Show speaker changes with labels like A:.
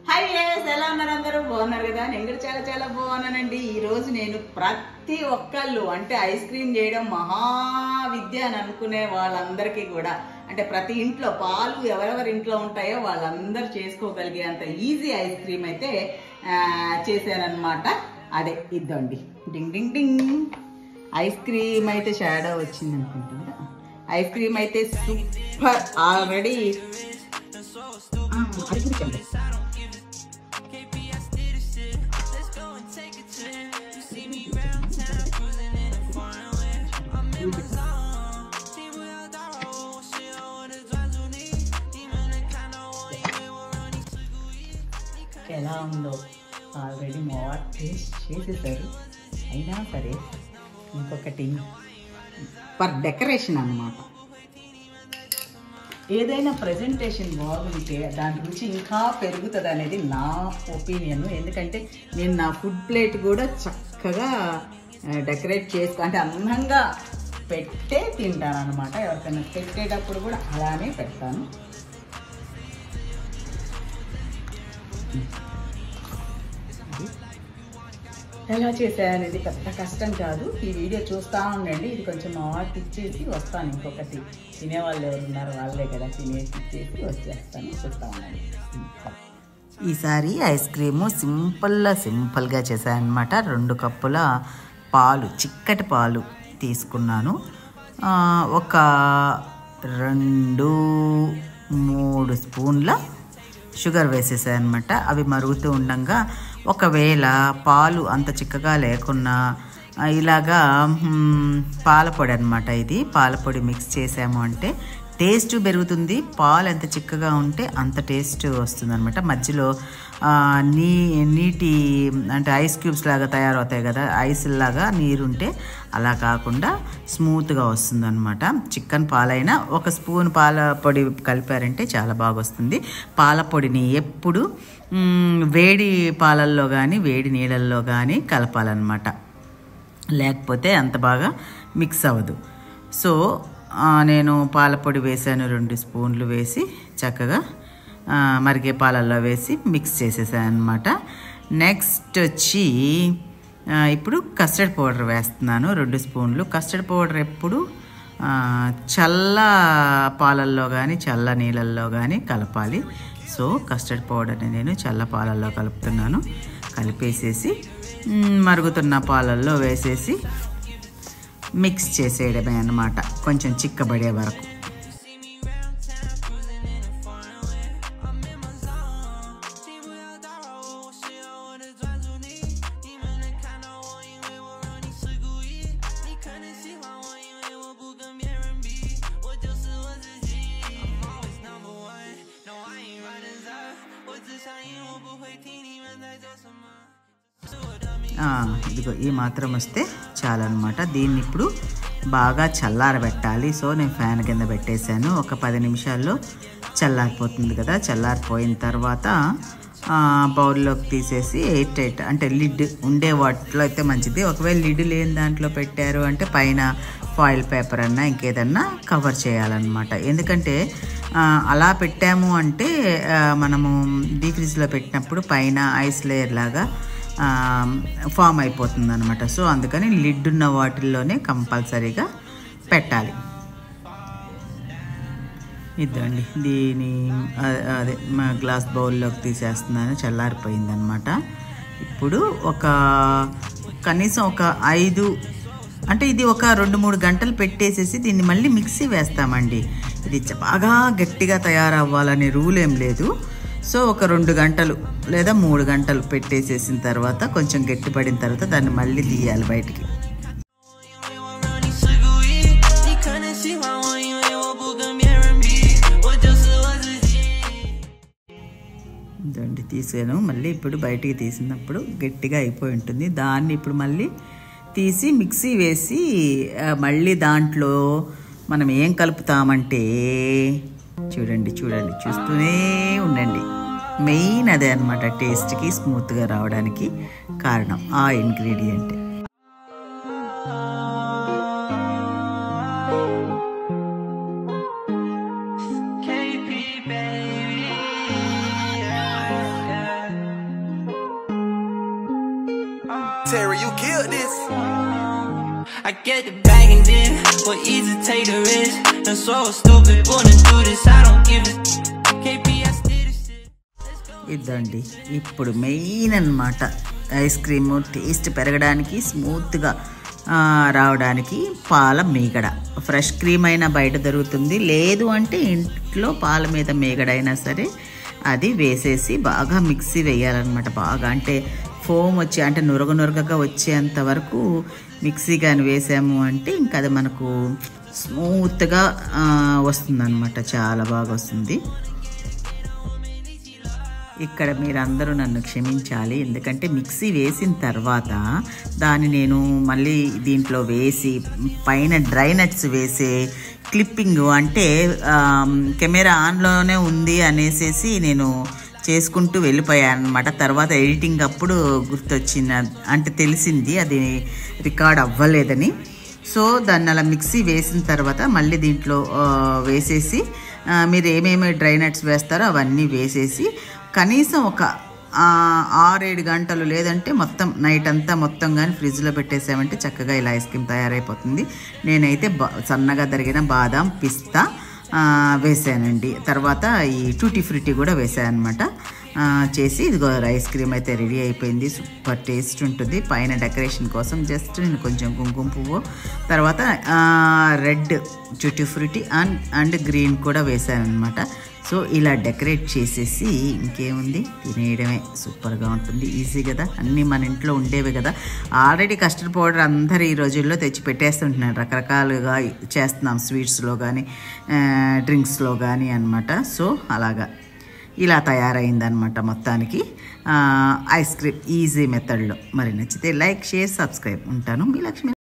A: Hi guys, ఎలా ఉన్నారు? అందరూ బాగున్నారు కదా? నేను కూడా చాలా చాలా బాగున్నానండి. ఈరోజు నేను ప్రతి ఒక్కళ్ళు అంటే ఐస్ క్రీమ్ చేయడం మహావిద్య అని అనుకునే వాళ్ళందరికీ కూడా, అంటే ప్రతి ఇంట్లో పాలు ఎవరెవరి ఇంట్లో ఉంటాయో వాళ్ళందరూ చేసుకోగలిగే అంత ఈజీ ఐస్ క్రీమ్ అయితే చేశానన్నమాట. అదే ఇద్దండి, డింగ్ డింగ్ డింగ్. ఐస్ క్రీమ్ అయితే షాడో వచ్చింది అనుకుంటుందా. ఐస్ క్రీమ్ అయితే సూపర్ ఆల్రెడీ. ఎలా ఉందో ఆల్రెడీ మోర్ టేస్ట్ చేసేసారు. అయినా సరే ఇంకొకటి ఫర్ డెకరేషన్ అన్నమాట. ఏదైనా ప్రజెంటేషన్ బాగుంటే దాని గురించి ఇంకా పెరుగుతుంది అనేది నా ఒపీనియన్. ఎందుకంటే నేను నా ఫుడ్ ప్లేట్ కూడా చక్కగా డెకరేట్ చేసుకో అంటే అందంగా పెట్టే తింటాను అనమాట. ఎవరికైనా పెట్టేటప్పుడు కూడా అలానే పెడతాను. ఎలా చేసాయనేది పెద్ద కష్టం కాదు. ఈ వీడియో చూస్తూ ఉండండి. ఇది కొంచెం ఆర్ట్ ఇచ్చేసి వస్తాను. ఇంకొకటి తినేవాళ్ళు ఎవరు ఉన్నారు వాళ్ళే కదా, తినేసి ఇచ్చేసి వచ్చేస్తాను. చూస్తూ ఉండండి. ఈసారి ఐస్ క్రీము సింపుల్గా చేశానమాట. 2 కప్పుల పాలు, చిక్కటి పాలు తీసుకున్నాను. ఒక 2-3 స్పూన్ల షుగర్ వేసేసాయన్నమాట. అవి మరుగుతూ ఉండగా ఒకవేళ పాలు అంత చిక్కగా లేకున్నా ఇలాగా పాలపొడి అనమాట. ఇది పాలపొడి మిక్స్ చేసాము అంటే టేస్ట్ పెరుగుతుంది. పాలు ఎంత చిక్కగా ఉంటే అంత టేస్ట్ వస్తుంది అనమాట. మధ్యలో నీటి అంటే ఐస్ క్యూబ్స్ లాగా తయారవుతాయి కదా, ఐస్ లాగా నీరుంటే అలా కాకుండా స్మూత్గా వస్తుంది అనమాట. చిక్కన్ పాలైనా 1 స్పూన్ పాల పొడి కలిపారంటే చాలా బాగా వస్తుంది. పాలపొడిని ఎప్పుడు వేడి పాలల్లో కానీ వేడి నీళ్ళల్లో కానీ కలపాలన్నమాట, లేకపోతే అంత బాగా మిక్స్ అవ్వదు. సో నేను పాలపొడి వేసాను. 2 స్పూన్లు వేసి చక్కగా మరిగే పాలల్లో వేసి మిక్స్ చేసేసాను అనమాట. నెక్స్ట్ వచ్చి ఇప్పుడు కస్టర్డ్ పౌడర్ వేస్తున్నాను. 2 స్పూన్లు. కస్టర్డ్ పౌడర్ ఎప్పుడు చల్ల పాలల్లో కానీ చల్ల నీళ్ళల్లో కానీ కలపాలి. సో కస్టర్డ్ పౌడర్ని నేను చల్ల పాలల్లో కలుపుతున్నాను. కలిపేసేసి మరుగుతున్న పాలల్లో వేసేసి మిక్స్ చేసేయడమే అన్నమాట, కొంచెం చిక్కబడే వరకు. ఇదిగో ఈ మాత్రం వస్తే చాలన్నమాట. దీన్ని ఇప్పుడు బాగా చల్లారబెట్టాలి. సో నేను ఫ్యాన్ కింద పెట్టేశాను. ఒక 10 నిమిషాల్లో చల్లారిపోతుంది కదా. చల్లారిపోయిన తర్వాత బౌల్లోకి తీసేసి ఎయిర్ టైట్ అంటే లిడ్ ఉండే వాటిలో అయితే మంచిది. ఒకవేళ లిడ్ లేని దాంట్లో పెట్టారు అంటే పైన ఫాయిల్ పేపర్ అన్నా ఇంకేదన్నా కవర్ చేయాలన్నమాట. ఎందుకంటే అలా పెట్టాము అంటే మనము డీప్ ఫ్రిడ్జ్లో పెట్టినప్పుడు పైన ఐస్ లేయర్ లాగా ఫామ్ అయిపోతుంది అనమాట. సో అందుకని లిడ్ ఉన్న వాటిల్లోనే కంపల్సరీగా పెట్టాలి. ఇదండి, దీని అదే మా గ్లాస్ బౌల్లోకి తీసేస్తున్నాను. చల్లారిపోయిందనమాట. ఇప్పుడు కనీసం ఒక 5 అంటే ఇది ఒక 2-3 గంటలు పెట్టేసేసి దీన్ని మళ్ళీ మిక్సీ వేస్తామండి. ఇది బాగా గట్టిగా తయారవ్వాలనే రూల్ ఏం లేదు. సో ఒక 2 గంటలు లేదా 3 గంటలు పెట్టేసేసిన తర్వాత కొంచెం గట్టిపడిన తర్వాత దాన్ని మళ్ళీ తీయాలి బయటికి. ఇదండి తీసాను. మళ్ళీ ఇప్పుడు బయటికి తీసినప్పుడు గట్టిగా అయిపోయి ఉంటుంది. దాన్ని ఇప్పుడు మళ్ళీ తీసి మిక్సీ వేసి మళ్ళీ దాంట్లో మనం ఏం కలుపుతామంటే చూడండి చూస్తూనే ఉండండి. మెయిన్ అదే అనమాట, టేస్ట్కి స్మూత్గా రావడానికి కారణం ఆ ingredient.
B: Terry, you killed this.
C: I get the bag and then what easy take the risk. I'm so stupid, wanna do this, I don't give a KPS did this shit.
A: ఇదండి ఇప్పుడు main అన్నమాట ice cream taste పెరగడానికి స్మూత్గా రావడానికి పాల మీగడ. Fresh cream అయినా బయట దొరుకుతుంది, లేదు అంటే ఇంట్లో పాల మీద మీగడైనా సరే అది వేసేసి బాగా మిక్సీ వేయాలన్నమాట. బాగా అంటే ఫోమ్ వచ్చి అంటే నురగగా వచ్చేంత వరకు మిక్సీ కానీ వేసాము అంటే ఇంకా అది మనకు స్మూత్గా వస్తుందన్నమాట, చాలా బాగా వస్తుంది. ఇక్కడ మీరందరూ నన్ను క్షమించాలి, ఎందుకంటే మిక్సీ వేసిన తర్వాత దాన్ని నేను మళ్ళీ దీంట్లో వేసి పైన డ్రై నట్స్ వేసే క్లిప్పింగ్ అంటే కెమెరా ఆన్లోనే ఉంది అనేసి నేను చేసుకుంటూ వెళ్ళిపోయాను అనమాట. తర్వాత ఎడిటింగ్ అప్పుడు గుర్తొచ్చింది, అంటే తెలిసింది అది రికార్డ్ అవ్వలేదని. సో దాన్ని అలా మిక్సీ వేసిన తర్వాత మళ్ళీ దీంట్లో వేసేసి మీరు ఏమేమి డ్రై నట్స్ వేస్తారో అవన్నీ వేసేసి కనీసం ఒక 6-7 గంటలు లేదంటే మొత్తం నైట్ అంతా మొత్తం కానీ ఫ్రిడ్జ్లో పెట్టేసామంటే చక్కగా ఇలా ఐస్ క్రీమ్ తయారైపోతుంది. నేనైతే సన్నగా తరిగిన బాదం పిస్తా వేసానండి. తర్వాత ఈ టూటీ ఫ్రూటీ కూడా వేసాను అనమాట. చేసి ఇదిగో ఐస్ క్రీమ్ అయితే రెడీ అయిపోయింది. సూపర్ టేస్ట్ ఉంటుంది. పైన డెకరేషన్ కోసం జస్ట్ నేను కొంచెం కుంకుమ పువ్వు, తర్వాత red tutti frutti and green కూడా వేసాను అనమాట. సో ఇలా డెకరేట్ చేసేసి ఇంకేముంది తినేయడమే. సూపర్గా ఉంటుంది, ఈజీ కదా, అన్నీ మన ఇంట్లో ఉండేవి కదా. ఆల్రెడీ కస్టర్డ్ పౌడర్ అందరు ఈ రోజుల్లో తెచ్చి పెట్టేస్తుంటున్నారు, రకరకాలుగా చేస్తున్నాం స్వీట్స్లో కానీ డ్రింక్స్లో కానీ అనమాట. సో అలాగా ఇలా తయారైందనమాట మొత్తానికి ఐస్ క్రీమ్ ఈజీ మెథడ్లో. మరి నచ్చితే లైక్, షేర్, సబ్స్క్రైబ్. ఉంటాను, మీ లక్ష్మి.